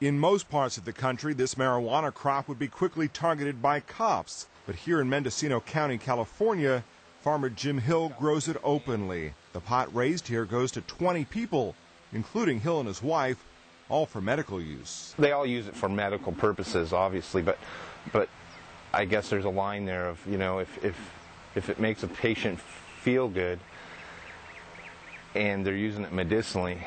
In most parts of the country, this marijuana crop would be quickly targeted by cops. But here in Mendocino County, California, farmer Jim Hill grows it openly. The pot raised here goes to 20 people, including Hill and his wife, all for medical use. They all use it for medical purposes, obviously, but I guess there's a line there of, if it makes a patient feel good and they're using it medicinally,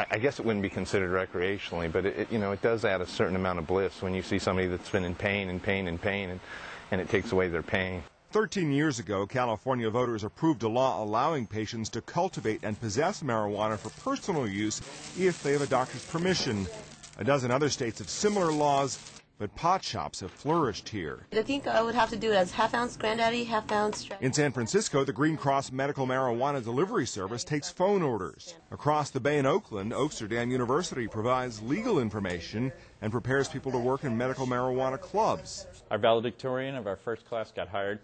I guess it wouldn't be considered recreationally, but it does add a certain amount of bliss when you see somebody that's been in pain and it takes away their pain. 13 years ago, California voters approved a law allowing patients to cultivate and possess marijuana for personal use if they have a doctor's permission. A dozen other states have similar laws, but pot shops have flourished here. I think I would have to do it as half-ounce Granddaddy, half-ounce. In San Francisco, the Green Cross Medical Marijuana Delivery Service takes phone orders. Across the bay in Oakland, Oaksterdam University provides legal information and prepares people to work in medical marijuana clubs. Our valedictorian of our first class got hired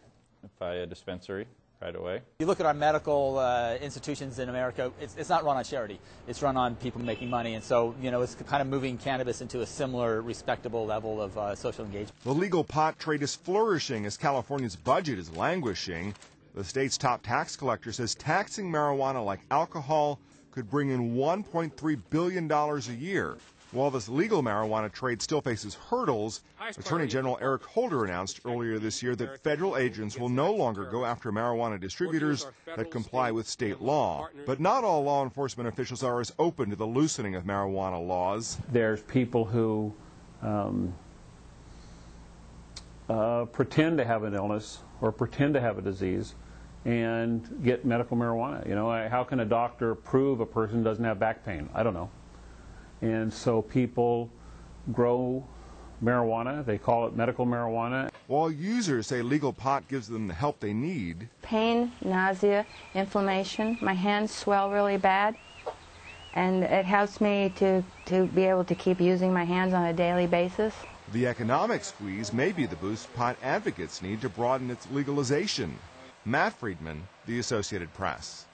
by a dispensary right away. You look at our medical institutions in America, it's not run on charity. It's run on people making money, and so, it's kind of moving cannabis into a similar respectable level of social engagement. The legal pot trade is flourishing as California's budget is languishing. The state's top tax collector says taxing marijuana like alcohol could bring in $1.3 billion a year. While this legal marijuana trade still faces hurdles, Attorney General Eric Holder announced earlier this year that federal agents will no longer go after marijuana distributors that comply with state law. But not all law enforcement officials are as open to the loosening of marijuana laws. There's people who pretend to have an illness or pretend to have a disease and get medical marijuana. How can a doctor prove a person doesn't have back pain? I don't know. And so people grow marijuana. They call it medical marijuana. While users say legal pot gives them the help they need. Pain, nausea, inflammation. My hands swell really bad. And it helps me to be able to keep using my hands on a daily basis. The economic squeeze may be the boost pot advocates need to broaden its legalization. Matt Friedman, The Associated Press.